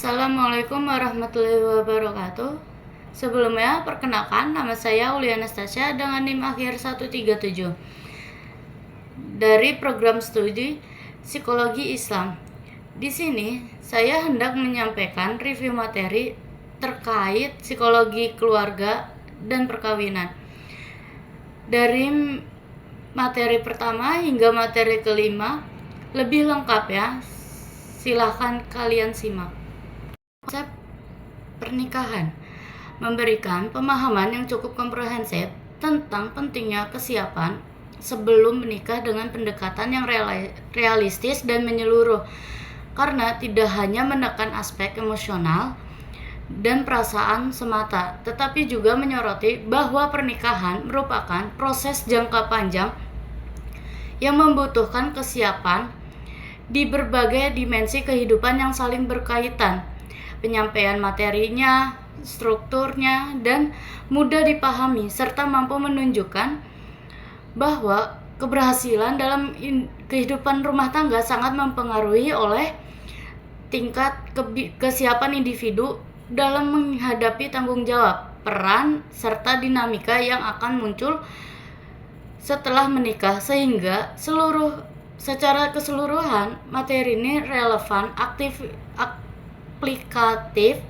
Assalamualaikum warahmatullahi wabarakatuh. Sebelumnya, perkenalkan nama saya Ulia Anastasia dengan NIM akhir 137 dari program studi Psikologi Islam. Di sini, saya hendak menyampaikan review materi terkait psikologi keluarga dan perkawinan. Dari materi pertama hingga materi kelima, lebih lengkap ya. Silahkan kalian simak. Konsep pernikahan memberikan pemahaman yang cukup komprehensif tentang pentingnya kesiapan sebelum menikah dengan pendekatan yang realistis dan menyeluruh, karena tidak hanya menekan aspek emosional dan perasaan semata, tetapi juga menyoroti bahwa pernikahan merupakan proses jangka panjang yang membutuhkan kesiapan di berbagai dimensi kehidupan yang saling berkaitan. Penyampaian materinya, strukturnya, dan mudah dipahami, serta mampu menunjukkan bahwa keberhasilan dalam kehidupan rumah tangga sangat mempengaruhi oleh tingkat kesiapan individu dalam menghadapi tanggung jawab, peran, serta dinamika yang akan muncul setelah menikah, sehingga secara keseluruhan materi ini relevan, aplikatif,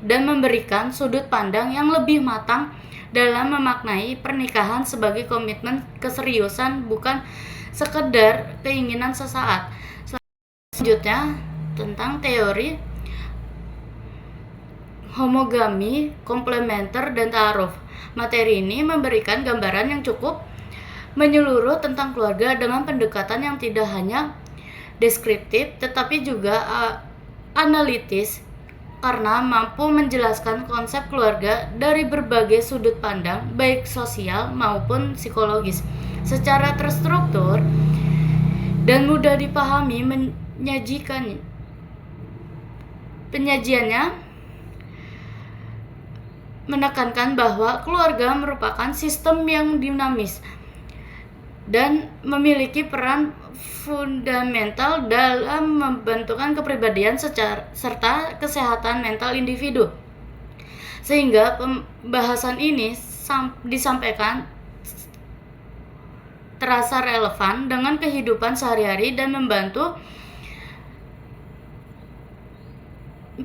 dan memberikan sudut pandang yang lebih matang dalam memaknai pernikahan sebagai komitmen keseriusan, bukan sekedar keinginan sesaat. Selanjutnya, tentang teori homogami, komplementer, dan ta'aruf. Materi ini memberikan gambaran yang cukup menyeluruh tentang keluarga dengan pendekatan yang tidak hanya deskriptif tetapi juga analitis, karena mampu menjelaskan konsep keluarga dari berbagai sudut pandang, baik sosial maupun psikologis, secara terstruktur dan mudah dipahami. Penyajiannya menekankan bahwa keluarga merupakan sistem yang dinamis dan memiliki peran fundamental dalam membentukkan kepribadian serta kesehatan mental individu, sehingga pembahasan ini disampaikan terasa relevan dengan kehidupan sehari-hari dan membantu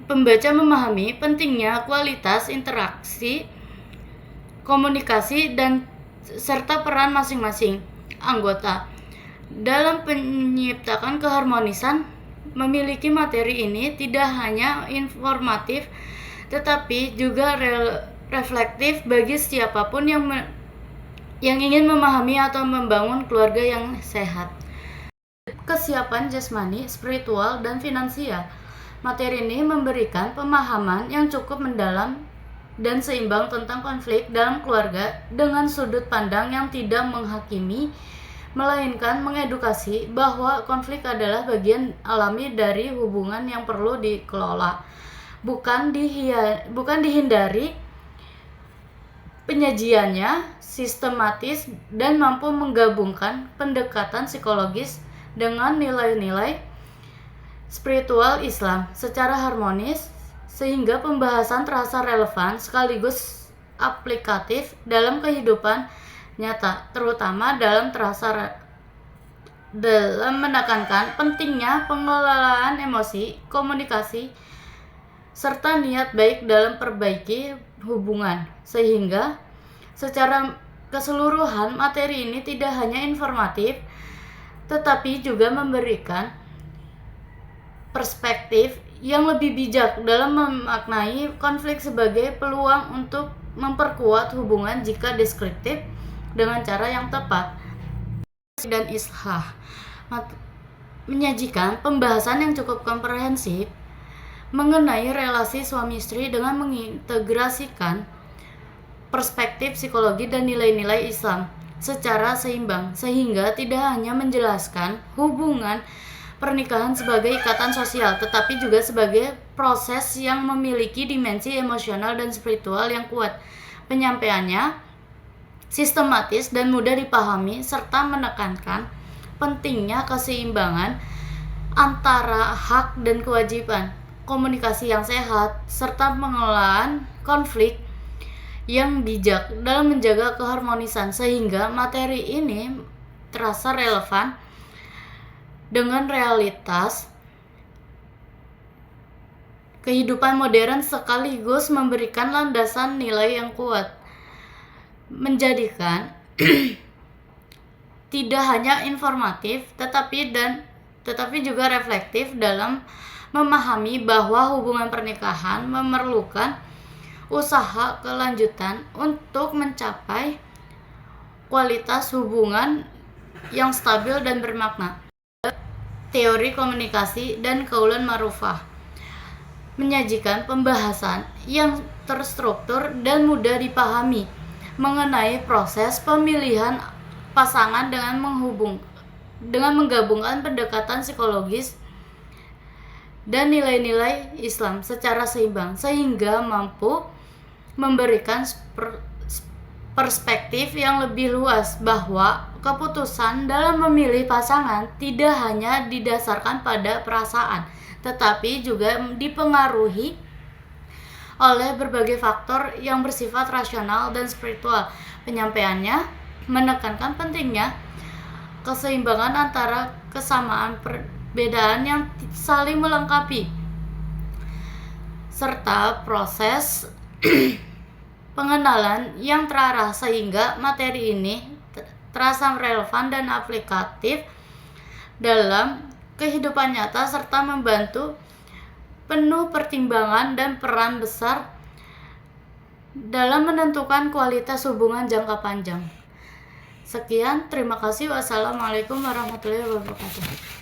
pembaca memahami pentingnya kualitas interaksi, komunikasi, dan serta peran masing-masing anggota dalam menciptakan keharmonisan. Memiliki materi ini tidak hanya informatif tetapi juga reflektif bagi siapapun yang ingin memahami atau membangun keluarga yang sehat. Kesiapan jasmani, spiritual, dan finansial. Materi ini memberikan pemahaman yang cukup mendalam dan seimbang tentang konflik dalam keluarga dengan sudut pandang yang tidak menghakimi, melainkan mengedukasi bahwa konflik adalah bagian alami dari hubungan yang perlu dikelola, bukan dihindari. Penyajiannya sistematis dan mampu menggabungkan pendekatan psikologis dengan nilai-nilai spiritual Islam secara harmonis, sehingga pembahasan terasa relevan sekaligus aplikatif dalam kehidupan nyata, terutama dalam menekankan pentingnya pengelolaan emosi, komunikasi, serta niat baik dalam perbaiki hubungan. Sehingga secara keseluruhan materi ini tidak hanya informatif tetapi juga memberikan perspektif yang lebih bijak dalam memaknai konflik sebagai peluang untuk memperkuat hubungan jika deskriptif dengan cara yang tepat. Dan islah menyajikan pembahasan yang cukup komprehensif mengenai relasi suami istri dengan mengintegrasikan perspektif psikologi dan nilai-nilai Islam secara seimbang, sehingga tidak hanya menjelaskan hubungan pernikahan sebagai ikatan sosial tetapi juga sebagai proses yang memiliki dimensi emosional dan spiritual yang kuat. Penyampaiannya sistematis dan mudah dipahami, serta menekankan pentingnya keseimbangan antara hak dan kewajiban, komunikasi yang sehat, serta pengelolaan konflik yang bijak dalam menjaga keharmonisan sehingga materi ini terasa relevan dengan realitas kehidupan modern sekaligus memberikan landasan nilai yang kuat, menjadikan tidak hanya informatif tetapi juga reflektif dalam memahami bahwa hubungan pernikahan memerlukan usaha kelanjutan untuk mencapai kualitas hubungan yang stabil dan bermakna. Teori komunikasi dan Kaulan Ma'rufah menyajikan pembahasan yang terstruktur dan mudah dipahami mengenai proses pemilihan pasangan dengan menggabungkan pendekatan psikologis dan nilai-nilai Islam secara seimbang sehingga mampu memberikan perspektif yang lebih luas bahwa keputusan dalam memilih pasangan tidak hanya didasarkan pada perasaan tetapi juga dipengaruhi oleh berbagai faktor yang bersifat rasional dan spiritual. Penyampaiannya menekankan pentingnya keseimbangan antara kesamaan perbedaan yang saling melengkapi serta proses pengenalan yang terarah sehingga materi ini terasa relevan dan aplikatif dalam kehidupan nyata serta membantu penuh pertimbangan dan peran besar dalam menentukan kualitas hubungan jangka panjang. Sekian, terima kasih. Wassalamualaikum warahmatullahi wabarakatuh.